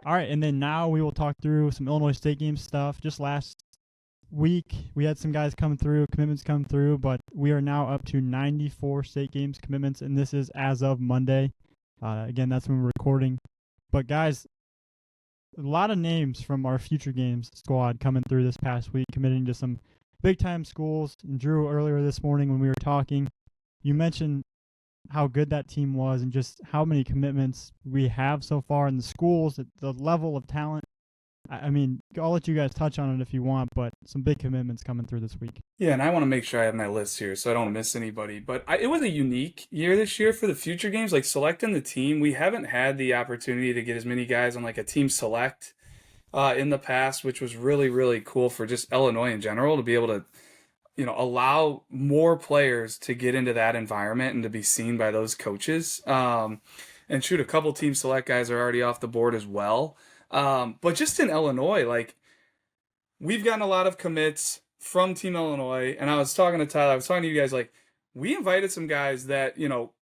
All right, and then now we will talk through some Illinois State game stuff. Just last week, we had some guys come through, commitments come through, but we are now up to 94 state games commitments, and this is as of Monday. Again, that's when we're recording. But guys, a lot of names from our future games squad coming through this past week, committing to some big time schools. And Drew, earlier this morning when we were talking, you mentioned how good that team was and just how many commitments we have so far in the schools, the level of talent. I mean, I'll let you guys touch on it if you want, but some big commitments coming through this week. Yeah, and I want to make sure I have my list here so I don't miss anybody. But it was a unique year this year for the future games. Like selecting the team, we haven't had the opportunity to get as many guys on like a team select in the past, which was really, really cool for just Illinois in general to be able to, allow more players to get into that environment and to be seen by those coaches. And shoot, a couple team select guys are already off the board as well. But just in Illinois, like we've gotten a lot of commits from Team Illinois, and I was talking to Tyler, I was talking to you guys, like we invited some guys that,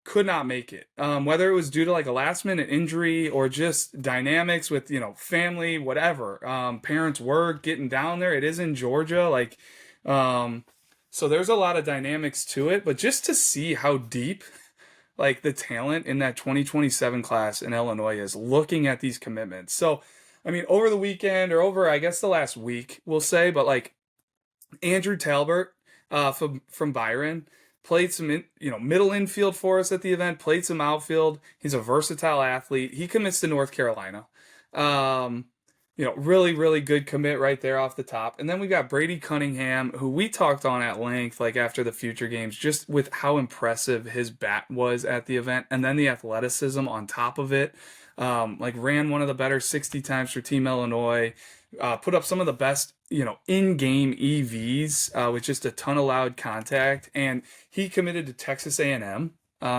could not make it. Whether it was due to like a last minute injury or just dynamics with, family, whatever. Parents were getting down there. It is in Georgia. Like, so there's a lot of dynamics to it, but just to see how deep like the talent in that 2027 class in Illinois is looking at these commitments. So, I mean, over the weekend or over, I guess the last week we'll say, but like Andrew Talbert from Byron played some, middle infield for us at the event, played some outfield. He's a versatile athlete. He commits to North Carolina. Really, really good commit right there off the top. And then we got Brady Cunningham, who we talked on at length, like after the future games, just with how impressive his bat was at the event. And then the athleticism on top of it. Like ran one of the better 60 times for Team Illinois, put up some of the best, in-game EVs with just a ton of loud contact. And he committed to Texas A&M.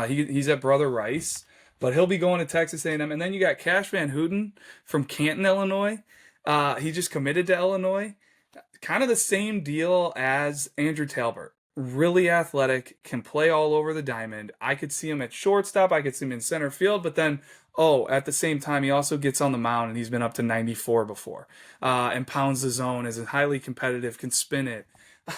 He's at Brother Rice. But he'll be going to Texas A&M. And then you got Cash Van Houten from Canton, Illinois. He just committed to Illinois. Kind of the same deal as Andrew Talbert. Really athletic, can play all over the diamond. I could see him at shortstop. I could see him in center field. But then, at the same time, he also gets on the mound, and he's been up to 94 before. And pounds the zone, is highly competitive, can spin it.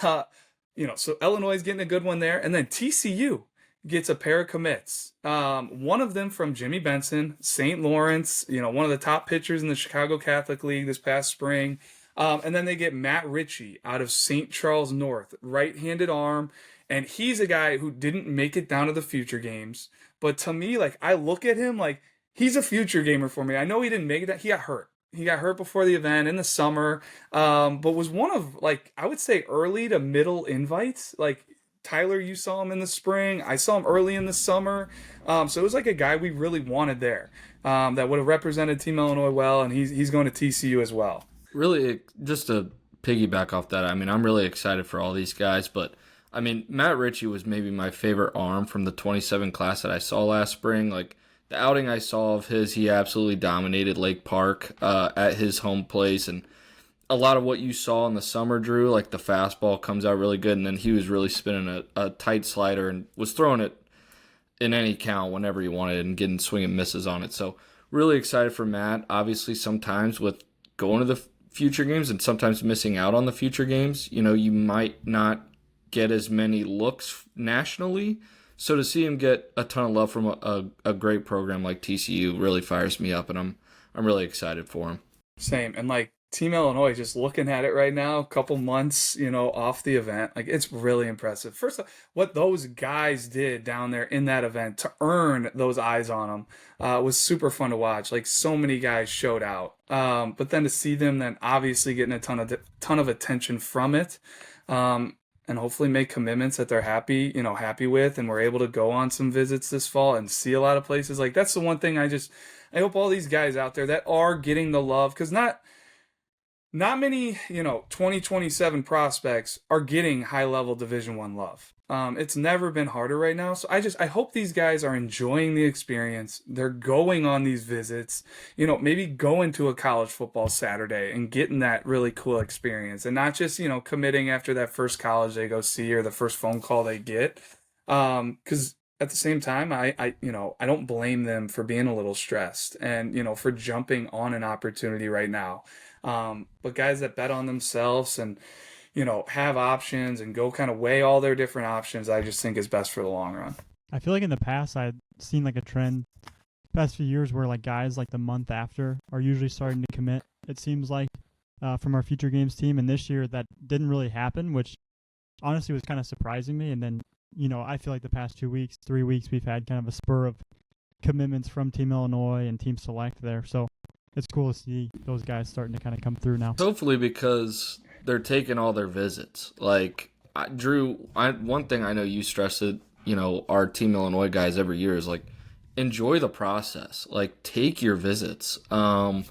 So Illinois is getting a good one there. And then TCU gets a pair of commits. One of them from Jimmy Benson, St. Lawrence, one of the top pitchers in the Chicago Catholic League this past spring. And then they get Matt Ritchie out of St. Charles North, right-handed arm. And he's a guy who didn't make it down to the future games. But to me, like, I look at him like he's a future gamer for me. I know he didn't make it. He got hurt. He got hurt before the event in the summer, but was one of, like, I would say early to middle invites. Like, Tyler, you saw him in the spring. I saw him early in the summer. So it was like a guy we really wanted there that would have represented Team Illinois well, and he's going to TCU as well. Really, just to piggyback off that, I mean, I'm really excited for all these guys, but I mean, Matt Ritchie was maybe my favorite arm from the 27 class that I saw last spring. Like, the outing I saw of his, he absolutely dominated Lake Park at his home place, and a lot of what you saw in the summer, Drew, like the fastball comes out really good, and then he was really spinning a tight slider and was throwing it in any count whenever he wanted and getting swing and misses on it. So really excited for Matt. Obviously, sometimes with going to the future games and sometimes missing out on the future games, you might not get as many looks nationally. So to see him get a ton of love from a great program like TCU really fires me up, and I'm really excited for him. Same. And like Team Illinois, just looking at it right now, a couple months, off the event, like it's really impressive. First, what those guys did down there in that event to earn those eyes on them was super fun to watch. Like so many guys showed out, but then to see them then obviously getting a ton of attention from it, and hopefully make commitments that they're happy with, and we're able to go on some visits this fall and see a lot of places. Like that's the one thing I hope all these guys out there that are getting the love, because not many, 2027 prospects are getting high-level Division I love. It's never been harder right now. So I hope these guys are enjoying the experience. They're going on these visits, maybe going to a college football Saturday and getting that really cool experience, and not just, committing after that first college they go see or the first phone call they get. Because at the same time, I don't blame them for being a little stressed and, for jumping on an opportunity right now. But guys that bet on themselves and, have options and go kind of weigh all their different options, I just think is best for the long run. I feel like in the past I'd seen like a trend past few years where like guys like the month after are usually starting to commit. It seems like from our future games team, and this year that didn't really happen, which honestly was kind of surprising me. And then I feel like the past 2 weeks, 3 weeks, we've had kind of a spur of commitments from Team Illinois and Team Select there. So it's cool to see those guys starting to kind of come through now. Hopefully, because they're taking all their visits. Like, Drew, one thing I know you stress it, our Team Illinois guys every year is like, enjoy the process. Like, take your visits. Don't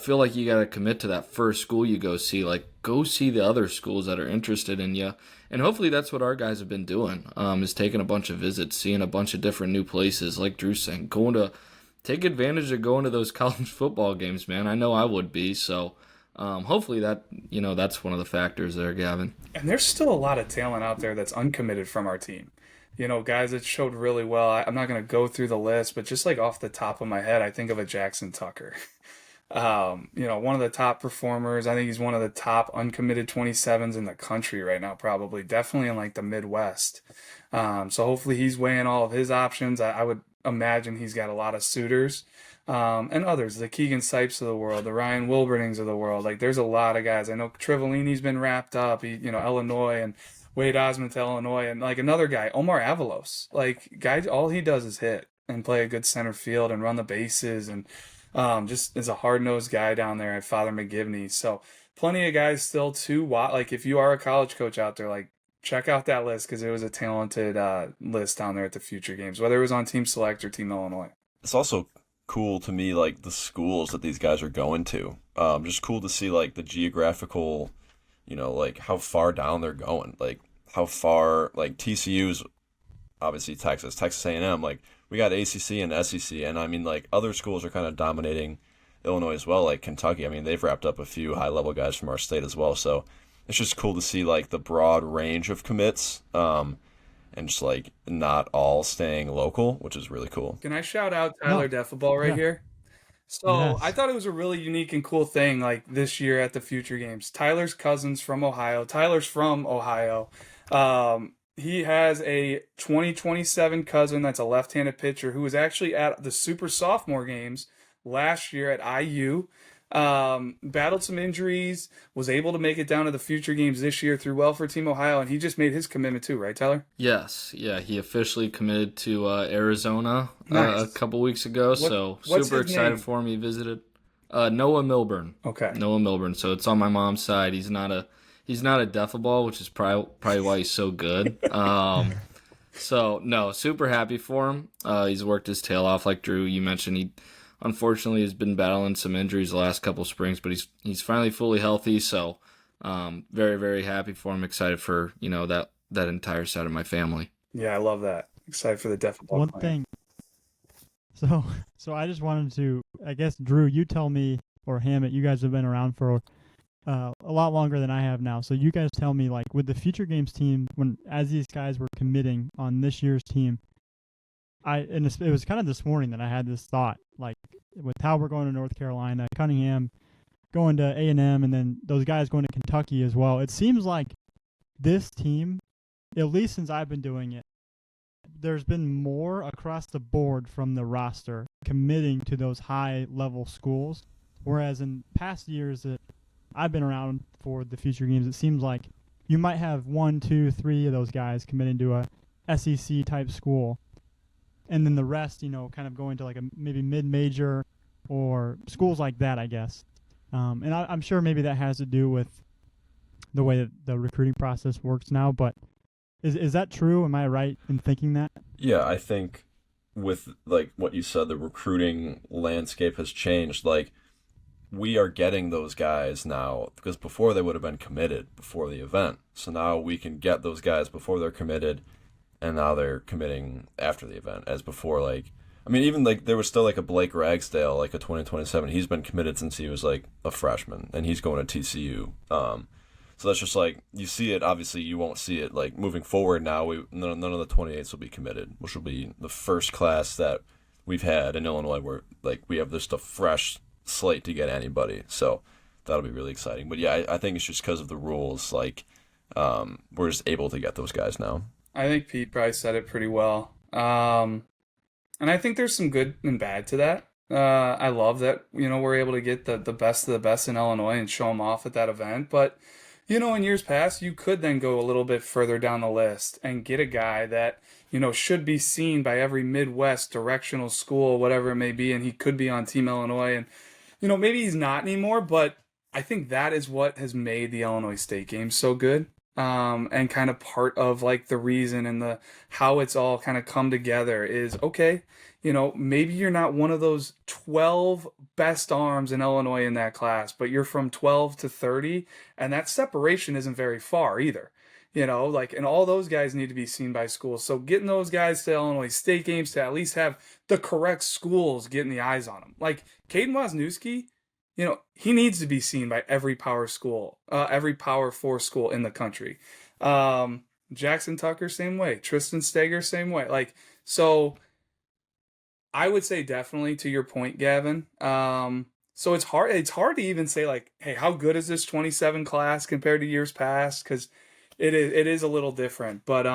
feel like you got to commit to that first school you go see. Like, go see the other schools that are interested in you. And hopefully that's what our guys have been doing, is taking a bunch of visits, seeing a bunch of different new places. Like Drew's saying, take advantage of going to those college football games, man. I know I would be. So hopefully that's one of the factors there, Gavin. And there's still a lot of talent out there that's uncommitted from our team. Guys that showed really well. I'm not going to go through the list, but just like off the top of my head, I think of a Jackson Tucker. One of the top performers. I think he's one of the top uncommitted 27s in the country right now, probably. Definitely in like the Midwest. So hopefully he's weighing all of his options. I would imagine he's got a lot of suitors. And others, the Keegan Sipes of the world, the Ryan Wilburnings of the world. Like, there's a lot of guys. I know Trivellini's been wrapped up, Illinois, and Wade Osmond to Illinois, and like another guy, Omar Avalos. Like, guys, all he does is hit and play a good center field and run the bases, and just is a hard-nosed guy down there at Father McGivney. So plenty of guys still to watch. Like, if you are a college coach out there, like, check out that list, because it was a talented list down there at the Future Games, whether it was on Team Select or Team Illinois. It's also cool to me, like, the schools that these guys are going to. Just cool to see, like, the geographical, like, how far down they're going. Like, how far, like, TCU's obviously Texas A&M, like, we got ACC and SEC, and I mean, like, other schools are kind of dominating Illinois as well, like Kentucky. I mean, they've wrapped up a few high-level guys from our state as well, so it's just cool to see, like, the broad range of commits, and just, like, not all staying local, which is really cool. Can I shout out Tyler Defaball here? So yes. I thought it was a really unique and cool thing, like, this year at the Future Games. Tyler's cousin's from Ohio. Tyler's from Ohio. He has a 2027 cousin that's a left-handed pitcher who was actually at the Super Sophomore Games last year at IU. Battled some injuries, was able to make it down to the Future Games this year through well for Team Ohio, and he just made his commitment too, right, Tyler? Yes. Yeah, he officially committed to Arizona a couple weeks ago, so super excited for him. He visited Noah Milburn. Okay. Noah Milburn, so it's on my mom's side. He's not a Defaball, which is probably why he's so good. So, no, super happy for him. He's worked his tail off, like Drew, you mentioned. He unfortunately has been battling some injuries the last couple springs, but he's finally fully healthy. So, very, very happy for him. Excited for that entire side of my family. Yeah, I love that. Excited for the Defaball. One thing. So I just wanted to, I guess, Drew, you tell me, or Hammett, you guys have been around for a lot longer than I have now. So you guys tell me, like, with the Future Games team, as these guys were committing on this year's team, it was kind of this morning that I had this thought, like, with how we're going to North Carolina, Cunningham going to A&M, and then those guys going to Kentucky as well. It seems like this team, at least since I've been doing it, there's been more across the board from the roster committing to those high-level schools, whereas in past years that I've been around for the Future Games, it seems like you might have 1, 2, 3 of those guys committing to a SEC type school, and then the rest, kind of going to like a maybe mid-major or schools like that, I guess. And I'm sure maybe that has to do with the way that the recruiting process works now, but is that true? Am I right in thinking that? Yeah, I think with, like, what you said, the recruiting landscape has changed. Like, we are getting those guys now, because before they would have been committed before the event. So now we can get those guys before they're committed, and now they're committing after the event, as before, like, I mean, even, like, there was still, like, a Blake Ragsdale, like, a 2027. He's been committed since he was, like, a freshman, and he's going to TCU. So that's just like, you see it, obviously you won't see it like moving forward now. None of the 28s will be committed, which will be the first class that we've had in Illinois where like we have just a fresh slate to get anybody. So that'll be really exciting. But yeah, I think it's just because of the rules, like we're just able to get those guys now. I think Pete probably said it pretty well. And I think there's some good and bad to that. I love that, we're able to get the best of the best in Illinois and show them off at that event. But, in years past, you could then go a little bit further down the list and get a guy that, should be seen by every Midwest directional school, whatever it may be, and he could be on Team Illinois. And, maybe he's not anymore, but I think that is what has made the Illinois State Games so good. And kind of part of like the reason and the how it's all kind of come together is, okay, maybe you're not one of those 12 best arms in Illinois in that class, but you're from 12 to 30, and that separation isn't very far either. And all those guys need to be seen by schools. So getting those guys to Illinois State Games to at least have the correct schools getting the eyes on them. Like Caden Wozniewski, he needs to be seen by every power school, every Power 4 school in the country. Jackson Tucker, same way. Tristan Steger, same way. So I would say definitely to your point, Gavin. So it's hard to even say like, hey, how good is this 27 class compared to years past? Because it is a little different. But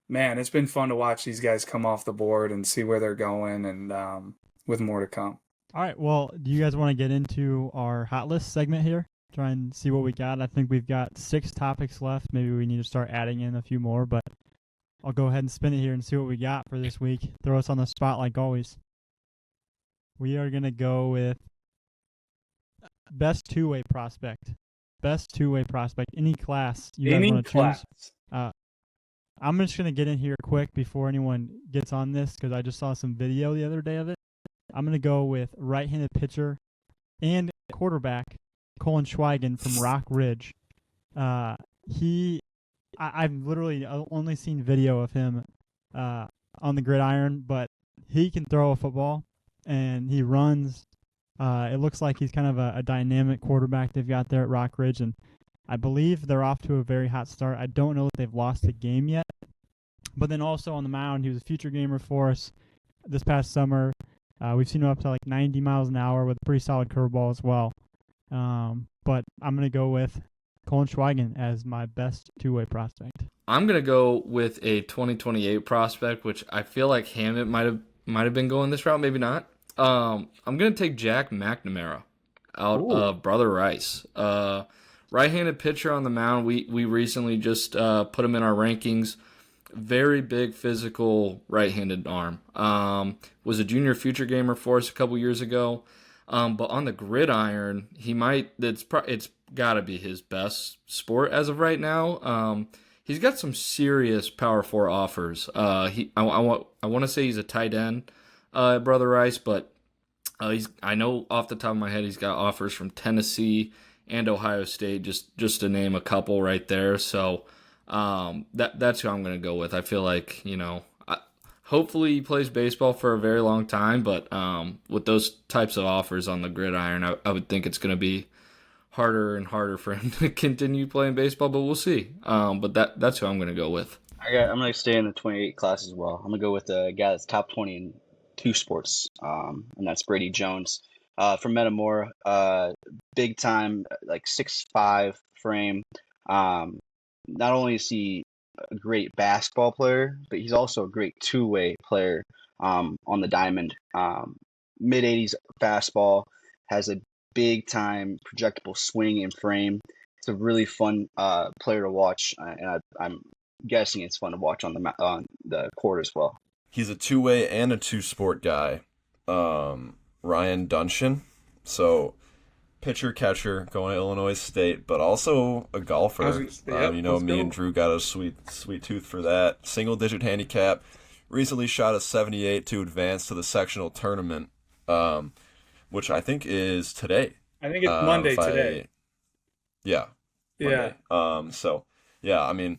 man, it's been fun to watch these guys come off the board and see where they're going, and with more to come. All right, well, do you guys want to get into our hot list segment here? Try and see what we got. I think we've got 6 topics left. Maybe we need to start adding in a few more, but I'll go ahead and spin it here and see what we got for this week. Throw us on the spot like always. We are going to go with best two-way prospect. Best two-way prospect. Any class you guys want to choose. I'm just going to get in here quick before anyone gets on this because I just saw some video the other day of it. I'm going to go with right-handed pitcher and quarterback Colin Schweigen from Rock Ridge. I've literally only seen video of him on the gridiron, but he can throw a football, and he runs. It looks like he's kind of a dynamic quarterback they've got there at Rock Ridge, and I believe they're off to a very hot start. I don't know if they've lost a game yet. But then also on the mound, he was a future gamer for us this past summer. We've seen him up to like 90 miles an hour with a pretty solid curveball as well. But I'm going to go with Colin Schweigen as my best two-way prospect. I'm going to go with a 2028 prospect, which I feel like Hammett might have been going this route, maybe not. I'm going to take Jack McNamara out of Brother Rice. Right-handed pitcher on the mound. We recently just put him in our rankings. Very big physical right-handed arm. Was a junior future gamer for us a couple years ago. But on the gridiron, it's got to be his best sport as of right now. He's got some serious Power 4 offers. I want to say he's a tight end at Brother Rice, but I know off the top of my head he's got offers from Tennessee and Ohio State, just to name a couple right there. So that's who I'm going to go with. I feel like, hopefully he plays baseball for a very long time, but with those types of offers on the gridiron, I would think it's going to be harder and harder for him to continue playing baseball, but we'll see. But that's who I'm going to go with. I'm going to stay in the 28 class as well. I'm going to go with a guy that's top 20 in 2 sports, and that's Brady Jones. From Metamora, big time, like 6'5" frame. Not only is he a great basketball player, but he's also a great two-way player on the diamond. Mid-80s fastball, has a big-time projectable swing and frame. It's a really fun player to watch, and I'm guessing it's fun to watch on the court as well. He's a two-way and a two-sport guy. Ryan Dunshan, so pitcher catcher going to Illinois State, but also a golfer. Me and Drew got a sweet tooth for that. Single digit handicap. Recently shot a 78 to advance to the sectional tournament, which I think is today. I think it's Monday today. Yeah. Monday. Yeah.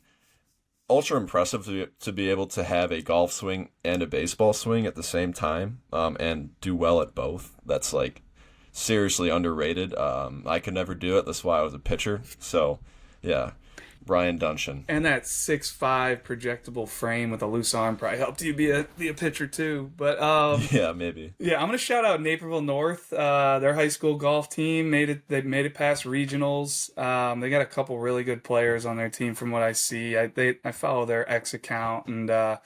Ultra impressive to be able to have a golf swing and a baseball swing at the same time, and do well at both. That's like seriously underrated. I could never do it. That's why I was a pitcher. So Yeah, Brian Duncan. And that 6'5" projectable frame with a loose arm probably helped you be a pitcher too. But Yeah, maybe. yeah, I'm gonna shout out Naperville North. Their high school golf team made it. They made it past regionals. They got a couple really good players on their team from what I see. I follow their X account, and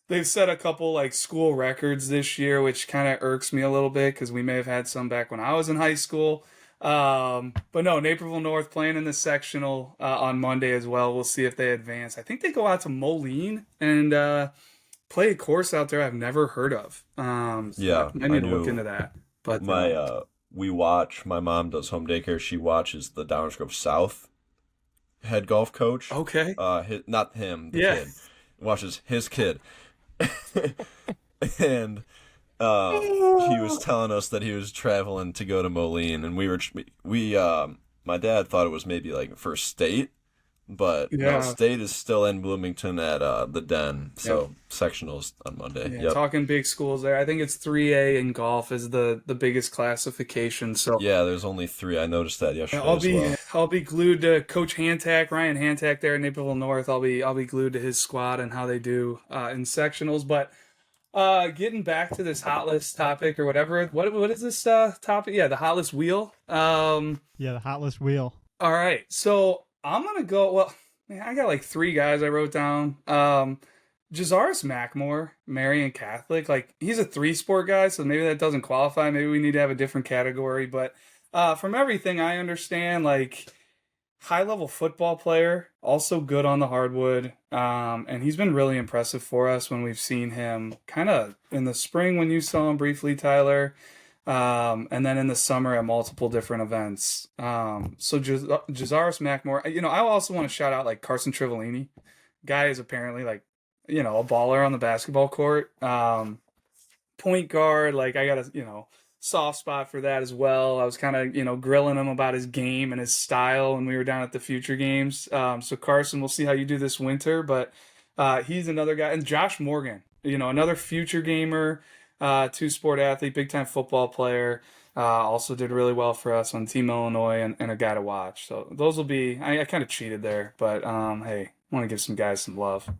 they've set a couple like school records this year, which kind of irks me a little bit because we may have had some back when I was in high school. But no, Naperville North playing in the sectional on Monday as well. We'll see if they advance. I think they go out to Moline and play a course out there I've never heard of. So Yeah, I need to look knew into that. But my mom does home daycare. She watches the Downers Grove South head golf coach. okay, Not him, the yeah, kid. Watches his kid. And he was telling us that he was traveling to go to Moline, and my dad thought it was maybe like for state, but no, yeah. state is still in Bloomington at the Den. So sectionals on Monday. Yeah, Yep. talking big schools there. I think it's 3A in golf is the biggest classification. So Yeah, there's only 3. I noticed that yesterday I'll as be well. I'll be glued to Coach Hantak, Ryan Hantak there in Naperville North. I'll be glued to his squad and how they do in sectionals. But getting back to this hot list topic or whatever. What is this topic? Yeah, the hot list wheel. Yeah, the hot list wheel. All right. So I'm gonna go. Well, man, I got like 3 guys I wrote down. Jazaris Mackmore, Marian Catholic. Like he's a 3-sport guy, so maybe that doesn't qualify. Maybe we need to have a different category. But from everything I understand, like high-level football player, also good on the hardwood, and he's been really impressive for us when we've seen him kind of in the spring when you saw him briefly, Tyler, and then in the summer at multiple different events. So Jazaris Mackmore, I also want to shout out like Carson Trivellini. Guy is apparently like, a baller on the basketball court. Point guard, like I got a, soft spot for that as well. I was kind of, grilling him about his game and his style when we were down at the Future Games. So Carson, we'll see how you do this winter, but he's another guy. And Josh Morgan, another future gamer, 2-sport athlete, big time football player. Also did really well for us on Team Illinois and a guy to watch. So those will be, I kind of cheated there, but hey, I want to give some guys some love.